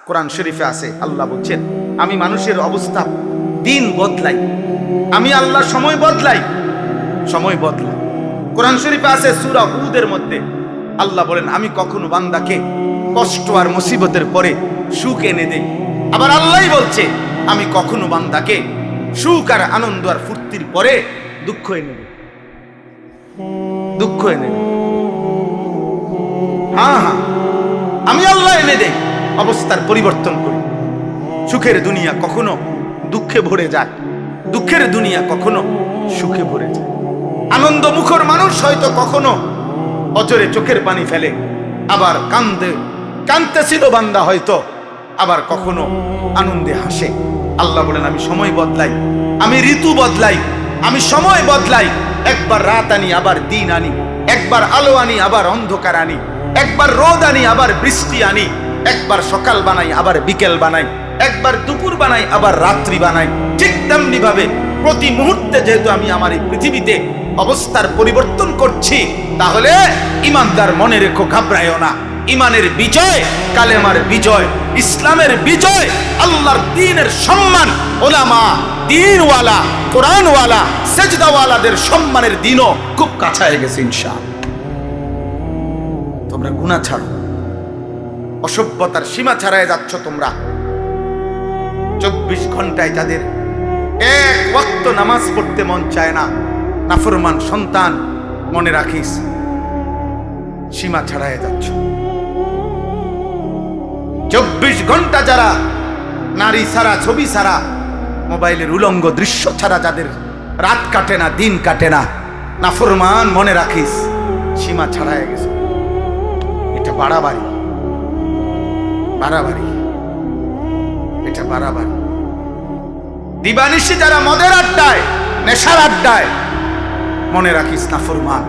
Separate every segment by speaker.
Speaker 1: কোরআন শরীফে আছে, আল্লাহ বলছেন আমি মানুষের অবস্থা দিন বদলাই, আমি আল্লাহ সময় বদলাই, সময় বদলাই। কোরআন শরীফে আছে সূরা হুদের মধ্যে আল্লাহ বলেন আমি কখনো বান্দাকে কষ্ট আর মুসিবতের পরে সুখ এনে দেই। আবার আল্লাহই বলছে আমি কখনো বান্দাকে সুখ আর আনন্দ আর ফুর্তির পরে দুঃখ এনে দেই, দুঃখ এনে দেই। হ্যাঁ হ্যাঁ, আমি আল্লাহ এনে দেই, অবস্থার পরিবর্তন করি। সুখের দুনিয়া কখনো দুঃখে ভরে যায়, দুঃখের দুনিয়া কখনো সুখে ভরে যায়। আনন্দ মুখর মানুষ হয়তো কখনো অজরে চোখের পানি ফেলে, আবার কাঁদতেছিল বান্দা হয়তো, আবার কখনো আনন্দে হাসে। আল্লাহ বলেন আমি সময় বদলাই, আমি ঋতু বদলাই, আমি সময় বদলাই। একবার রাত আনি আবার দিন আনি, একবার আলো আনি আবার অন্ধকার আনি, একবার রোদ আনি আবার বৃষ্টি আনি, একবার সকাল বানাই আবার বিকেল বানাই, একবার দুপুর বানাই আবার রাত্রি বানাই। ঠিক তেমনি ভাবে প্রতি মুহূর্তে যেহেতু আমি আমার এই পৃথিবীতে অবস্থার পরিবর্তন করছি, তাহলে ইমানদার মনে রেখো, ঘাবড়ায়ও না। ইমানের বিজয়, কালেমার বিজয়, ইসলামের বিজয়, আল্লাহর দ্বীনের সম্মান, ওলামা, দ্বীনওয়ালা, কোরআনওয়ালা, সেজদাওয়ালাদের সম্মানের দিনও খুব কাছে গেছে ইনশাআল্লাহ। তোমরা গুনাহ ছাড়ো, অসভ্যতার সীমা ছাড়াই যাচ্ছ তোমরা। 24 ঘন্টায় যাদের এক ওয়াক্ত নামাজ পড়তে মন চায় না, নাফরমান সন্তান, মনে রাখিস সীমা ছাড়াই যাচ্ছ। 24 ঘন্টা যারা নারী ছাড়া, ছবি ছাড়া, মোবাইলের উলঙ্গ দৃশ্য ছাড়া যাদের রাত কাটে না, দিন কাটে না, নাফরমান, মনে রাখিস সীমা ছাড়াই গেছে। এটা বাড়াবাড়ি, বাড়াবাড়ি, এটা বাড়াবাড়ি। দিবানিশি যারা মদের আড্ডায়, নেশার আড্ডায়, মনে রাখিস নাফরমান,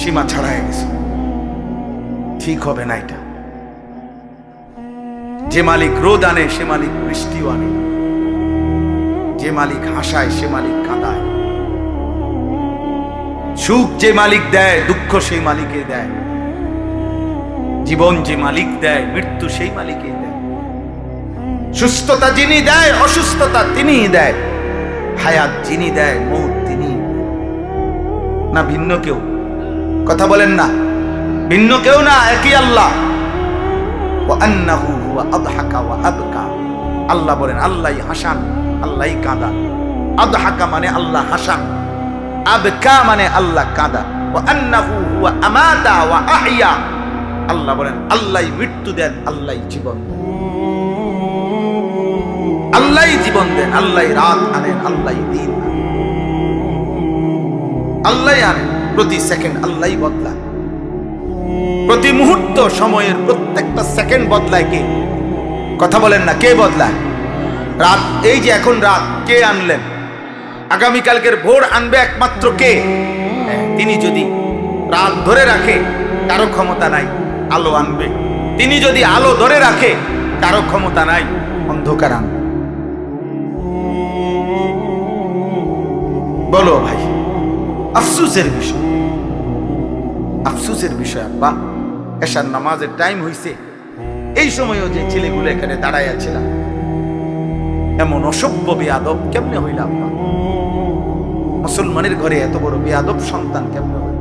Speaker 1: সীমা ছাড়াই গেছে। ঠিক হবে না এটা। যে মালিক রোদ আনে সে মালিক বৃষ্টিও আনে, যে মালিক হাসায় সে মালিক কাঁদায়, সুখ যে মালিক দেয় দুঃখ সেই মালিকে দেয়, জীবন যে মালিক দেয় মৃত্যু সেই মালিকে দেয়, সুস্থতা যিনি দেয় অসুস্থতা তিনিই দেয়, হায়াত যিনি দেয় মৌত তিনি। না ভিন্ন কেউ? কথা বলেন না, ভিন্ন কেউ না, একই আল্লাহ। আল্লাহ বলেন আল্লাহই হাসান, আল্লাহই কাঁদা। আদহাকা মানে আল্লাহ হাসান, আবকা মানে আল্লাহ কাঁদা। আল্লাহ বলেন আল্লাহই মৃত্যু দেন, আল্লাহই জীবন দেন, আল্লাহই জীবন দেন, আল্লাহই রাত আনেন, আল্লাহই দিন আনেন, আল্লাহই আনেন। প্রতি সেকেন্ড আল্লাহই বদলান, প্রতি মুহূর্ত সময়ের প্রত্যেকটা সেকেন্ড বদলায় কে? কথা বলেন না, কে বদলায়? রাত, এই যে এখন রাত, কে আনলেন? আগামীকালকের ভোর আনবে একমাত্র কে? তিনি যদি রাত ধরে রাখে কারো ক্ষমতা নাই, আলো আনবে। তিনি যদি আলো ধরে রাখে কারো ক্ষমতা নাই, অন্ধকার আনবে। বলো ভাই, আফসোসের বিষয়, আফসোসের বিষয়। আব্বা এশার নামাজের টাইম হইছে, এই সময়ও যে ছেলেগুলো এখানে দাঁড়াইয়া ছিলাম, এমন অসভ্য বেয়াদব কেমনে হইল আব্বা? মুসলমানের ঘরে এত বড় বেয়াদব সন্তান কেমনে হইল?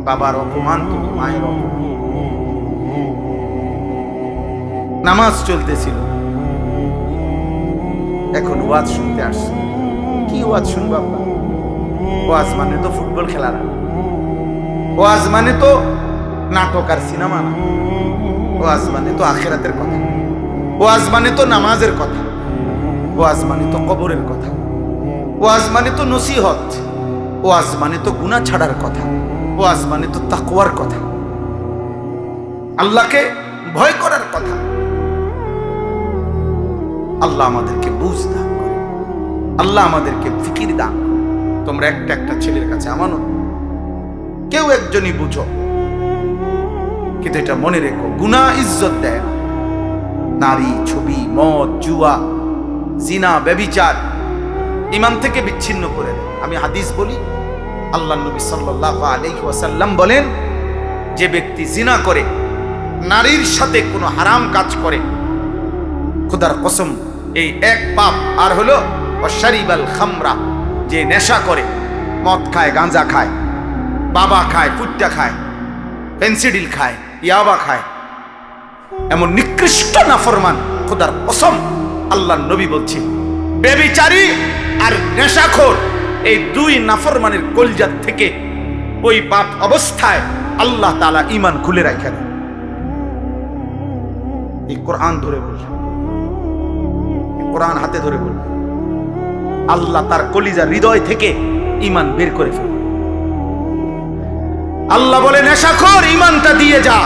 Speaker 1: বাবার অপমান, তুমি মায়ের অপমান। নামাজ চলতেছিল, এখন ওয়াজ শুনতে আসছে। কি ওয়াজ শুনবা? ওয়াজ মানে তো ফুটবল খেলা না, ওয়াজ মানে তো নাটক আর সিনেমা না, ওয়াজ মানে তো আখিরাতের কথা, ওয়াজ মানে তো নামাজের কথা, ওয়াজ মানে তো কবরের কথা, ওয়াজ মানে তো নসিহত, ওয়াজ মানে তো গুনাহ ছাড়ার কথা, ওয়াজ মানে তো তাকওয়ার কথা, আল্লাহকে ভয় করার কথা। আল্লাহ আমাদেরকে বুঝ দান করে, আল্লাহ আমাদেরকে ফিকির দান করে। তোমরা একটা একটা ছেলের কাছে আমানত, কেউ একজনই বুঝো, কিন্তু এটা মনে রেখো, গুনাহ ইজ্জত দেয় না। নারী, ছবি, মদ, জুয়া, জিনা, ব্যভিচার ঈমান থেকে বিচ্ছিন্ন করে দেয়। আমি হাদিস বলি, আল্লাহ নবী সাল্লাল্লাহু আলাইহি ওয়াসাল্লাম বলেন, যে ব্যক্তি জিনা করে, নারীর সাথে কোনো হারাম কাজ করে, খোদার কসম, এই এক পাপ। আর হলো অশারিবাল খামরা, যে নেশা করে, মদ খায়, গাঁজা খায়, বাবা খায়, ফুট্টা খায়, পেন্সিডিল খায়, ইয়াবা খায়, এমন নিকৃষ্ট নাফরমান, খোদার কসম আল্লাহর নবী বলছেন বেবিচারী আর নেশাখোর, এই দুই নাফরমানের কলজাত থেকে ওই পাপ অবস্থায় আল্লাহ তাআলা ঈমান খুলে রাখেন। এই কোরআন ধরে বল, কোরআন হাতে ধরে বল, আল্লাহ তার কলিজা হৃদয় থেকে ঈমান বের করে ফেলে। আল্লাহ বলে নেশাখোর ঈমানটা দিয়ে যা,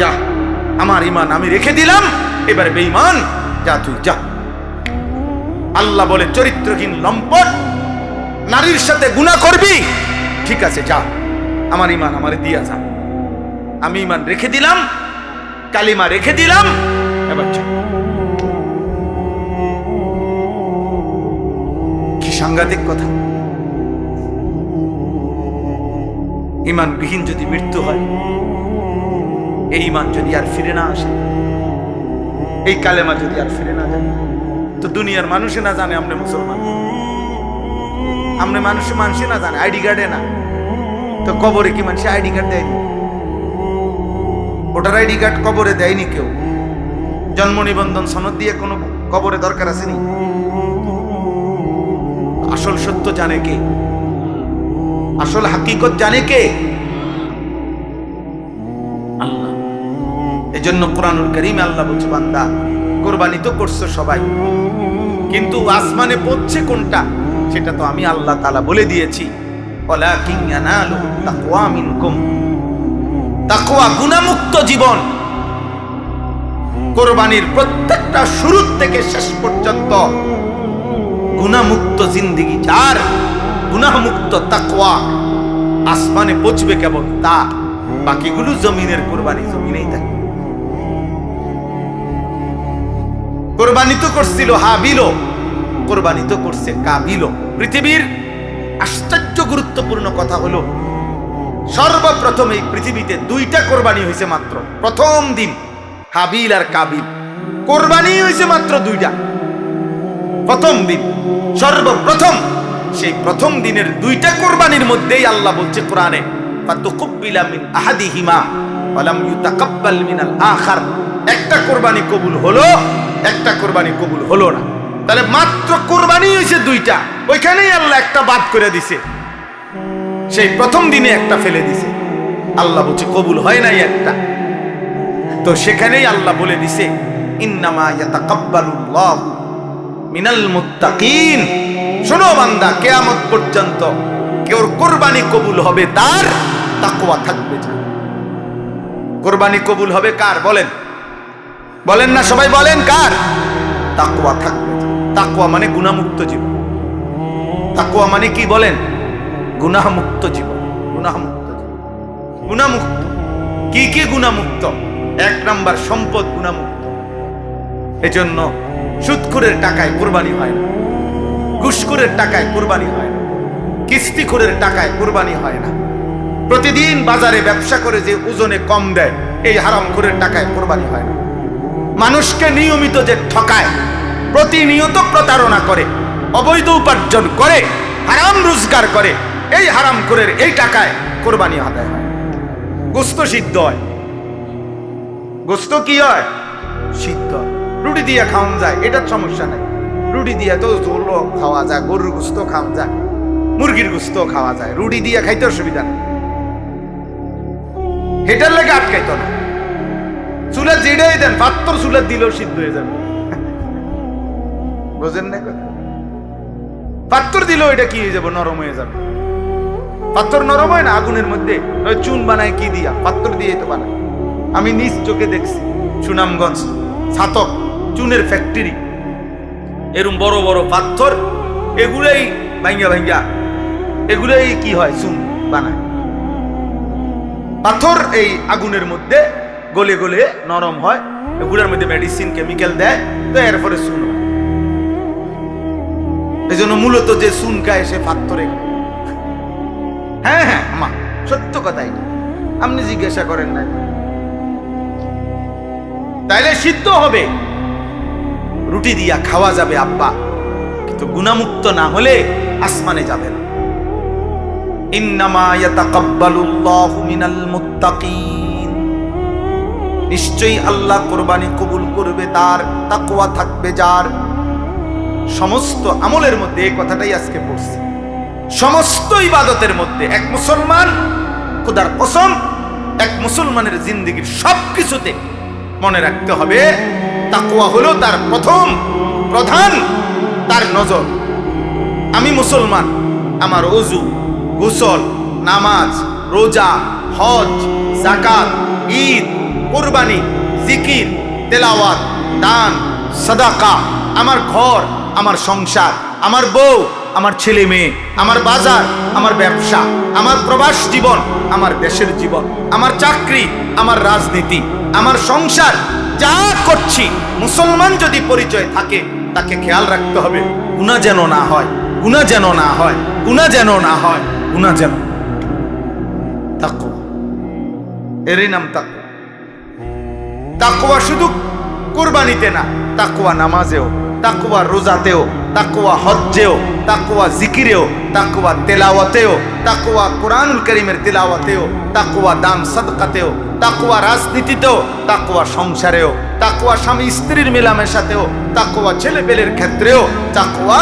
Speaker 1: যা আমার ঈমান আমি রেখে দিলাম, এবারে বেঈমান যা তুই যা। আল্লাহ বলে চরিত্রহীন লম্পট, নারীর সাথে গুনাহ করবি, ঠিক আছে যা, আমার ঈমান আমারে দিয়া যা, আমি ঈমান রেখে দিলাম, কালিমা রেখে দিলাম, এবার যা। কি সাংঘাতিক কথা! ঈমানবিহীন যদি মৃত্যু হয়, এই ঈমান যদি আর ফিরে না আসে, এই কালেমা যদি আর ফিরে না যায়, তো দুনিয়ার মানুষে না জানে আমরা মুসলমান, আমরা মানুষে না জানে, আইডি কার্ডে না, তো কবরে কি মানুষ আইডি কার্ড দেয়নি? ভোটার আইডি কার্ড কবরে দেয়নি কেউ। জন্ম নিবন্ধন সনদ দিয়ে কোনো কবরে দরকার আসেনি। আসল সত্য জানে কে? আসল হাকিকত জানে কে? আল্লাহ। এজন্য কোরআনুল কারীমে আল্লাহ বলছে, বান্দা কুরবানি তো করছো সবাই, কিন্তু আসমানে পৌঁছে কোনটা সেটা তো আমি আল্লাহ তাআলা বলে দিয়েছি। ওয়ালাকিন ইয়ানালুহুত তাকওয়া মিনকুম, তাকওয়া গুনাহমুক্ত জীবন। কুরবানির প্রত্যেকটা শুরু থেকে শেষ পর্যন্ত গুনাহমুক্ত জিন্দেগি যার, গুনাহমুক্ত তাকওয়া, আসমানে পৌঁছবে কেবল তা, বাকিগুলো জমিনের কুরবানি জমিনেই থাকে। কুরবানি তো করছিল হাবিলও, কুরবানি তো করছে কাবিলও। পৃথিবীর আশ্চর্য গুরুত্বপূর্ণ কথা হলো, সর্বপ্রথম এই পৃথিবীতে দুইটা কোরবানি হয়েছে মাত্র। প্রথম দিন হাবিল আর কাবিল, কোরবানি হয়েছে মাত্র দুইটা। প্রথম দিন, সর্বপ্রথম, সেই প্রথম দিনের দুইটা কোরবানির মধ্যেই আল্লাহ বলছে কোরআনে, ফাতুকুব্বিলা মিন আহাদিহিমা ওয়া লাম ইউতাকাব্বাল মিনাল আখার। একটা কোরবানি কবুল হলো, একটা কোরবানি কবুল হলো না। তাহলে মাত্র কোরবানি হয়েছে দুইটা, ওইখানেই আল্লাহ একটা বাদ করে দিছে। সেই প্রথম দিনে একটা ফেলে দিছে, আল্লাহ বলছে কবুল হয় নাই একটা। তো সেখানেই আল্লাহ বলে দিছে, ইন্নামা ইয়াতাকাব্বালুল্লাহু মিনাল মুত্তাকিন। শোনো বান্দা, কিয়ামত পর্যন্ত কেউর কোরবানি কবুল হবে তার তাকওয়া থাকবে। কোরবানি কবুল হবে কার বলেন? বলেন না সবাই, বলেন কার? তাকওয়া থাকবে। তাকওয়া মানে গুনাহমুক্ত জীবন। তাকওয়া মানে কি বলেন? গুনাহমুক্ত জীবন। গুনাহমুক্ত জীবন, গুনাহমুক্ত। কি কি গুনাহমুক্ত? এক নাম্বার সম্পদ গুনাহমুক্ত। এজন্য সুদখোরের টাকায় কোরবানি হয় না, ঘুষখোরের টাকায় কোরবানি হয় না, কিস্তিখোরের টাকায় কোরবানি হয় না, প্রতিদিন বাজারে ব্যবসা করে যে ওজনে কম দেয় এই হারামখোরের টাকায় কোরবানি হয় না, মানুষকে নিয়মিত যে ঠকায়, প্রতিনিয়ত প্রতারণা করে, অবৈধ উপার্জন করে, হারাম রোজগার করে, এই হারামখোরের এই টাকায় কোরবানি আদায় হয়। গোস্ত সিদ্ধ হয়, গোস্ত কি হয়? সিদ্ধ হয়। রুটি দিয়ে খাওয়ান যায়, এটার সমস্যা নাই। রুটি দিয়ে তো ঝোলও খাওয়া যায়, গরুর গোস্ত খাওয়া যায়, মুরগির গোস্ত খাওয়া যায়, রুটি দিয়ে খাইতে অসুবিধা নেই, এটার লেগে আটকাইতো না। চুলা যেটাই দেন, পাত্তর চুলা দিলেও সিদ্ধ হয়ে যাবে। বোঝেন না কথা? পাত্তর দিলেও এটা কি হয়ে যাবে? নরম হয়ে যাবে। পাত্তর নরম হয় না আগুনের মধ্যে? চুন বানায় কি দিয়া? পাত্তর দিয়ে তো বানায়। আমি নিজ চোখে দেখছি, সুনামগঞ্জ ছাতক চুনের ফ্যাক্টরি, এরকম বড় বড় পাথর, এগুলাই ভাঙ্গা ভাঙ্গা, এগুলাই কি হয়? চুন বানায়। পাথর এই আগুনের মধ্যে গলে গলে নরম হয়, এগুলোর মধ্যে মেডিসিন কেমিক্যাল দেয়, তো এরপরে চুন হয়। এই জন্য মূলত যে চুন খায় সে পাথরে। হ্যাঁ হ্যাঁ মা, সত্য কথাই, আপনি জিজ্ঞাসা করেন না। তাইলে সিদ্ধ হবে, রুটি দিয়া খাওয়া যাবে আব্বা, কিন্তু গুনাহমুক্ত না হলে আসমানে যাবে না। ইন্নামা ইয়াতাকাব্বালুল্লাহু মিনাল মুত্তাকিন, নিশ্চয়ই আল্লাহ কুরবানি কবুল করবে তার, তাকওয়া থাকবে যার। সমস্ত আমলের মধ্যে এই কথাটাই আজকে পড়ছি, সমস্ত ইবাদতের মধ্যে এক মুসলমান, খোদার কসম, এক মুসলমানের জিন্দেগীর সবকিছুতে মনে রাখতে হবে তাকওয়া হলো তার প্রথম প্রধান তার নজর। আমি মুসলমান, আমার ওযু, গোসল, নামাজ, রোজা, হজ, যাকাত, ঈদ, কুরবানি, জিকির, তেলাওয়াত, দান, সাদাকা, আমার ঘর, আমার সংসার, আমার বউ, আমার ছেলে মেয়ে, আমার বাজার, আমার ব্যবসা, আমার প্রবাস জীবন, আমার দেশের জীবন, আমার চাকরি, আমার রাজনীতি, আমার সংসার, যা করছি, মুসলমান যদি পরিচয় থাকে তাকে খেয়াল রাখতে হবে গুনাহ যেন না হয়, গুনাহ যেন না হয়, গুনাহ যেন না হয়, গুনাহ যেন। তাকওয়া, এরই নাম তাকওয়া। তাকওয়া শুধু কুরবানিতে না, তাকওয়া নামাজেও, তাকওয়া রোজাতেও, তাকওয়া হজ্জেও, তাকওয়া জিকিরেও, তাকওয়া তেলাওয়াতেও, তাকওয়া কোরআনুল কারীমের তেলাওয়াতেও, তাকওয়া দান সাদকাতেও, তাকওয়া রাজনীতিতেও, তাকওয়া সংসারেও, তাকওয়া স্বামী স্ত্রীর মেলামেশাতেও, তাকওয়া ছেলেপেলের ক্ষেত্রেও, তাকওয়া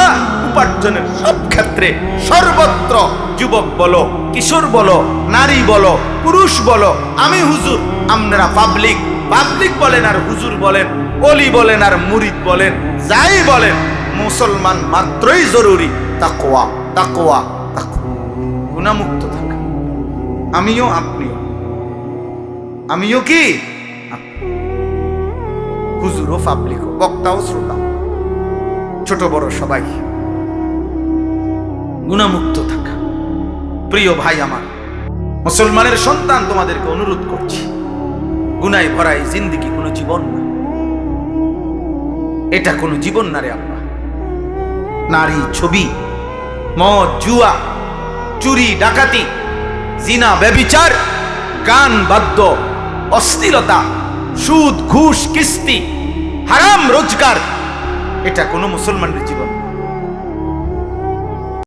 Speaker 1: উপার্জনের সব ক্ষেত্রে, সর্বত্র। যুবক বলো, কিশোর বলো, নারী বলো, পুরুষ বলো, আমি হুজুর, আপনারা পাবলিক, পাবলিক বলেন আর হুজুর বলেন, ওলি বলেন আর মুরিদ বলেন, যাই বলেন, মুসলমান মাত্রই জরুরি তাকওয়া, তাকওয়া, তাকওয়া। গুনাহমুক্ত থাকা, আমিও আপনিও, আমিও কি হুজুরও পাবলিকও, বক্তাও শ্রোতাও, ছোট বড় সবাই গুনাহমুক্ত থাকা। প্রিয় ভাই আমার, মুসলমানের সন্তান, তোমাদেরকে অনুরোধ করছি, গুনায় ভরা এই জিন্দেগি কোনো জীবন না, এটা কোনো জীবন না রে আব্বা। নারী, ছবি, মদ, জুয়া, চুরি, ডাকাতি, জিনা, ব্যভিচার, গান, বাদ্য, অশ্লীলতা, সুদ, ঘুষ, কিস্তি, হারাম রোজগার, এটা কোনো মুসলমানের জীবন।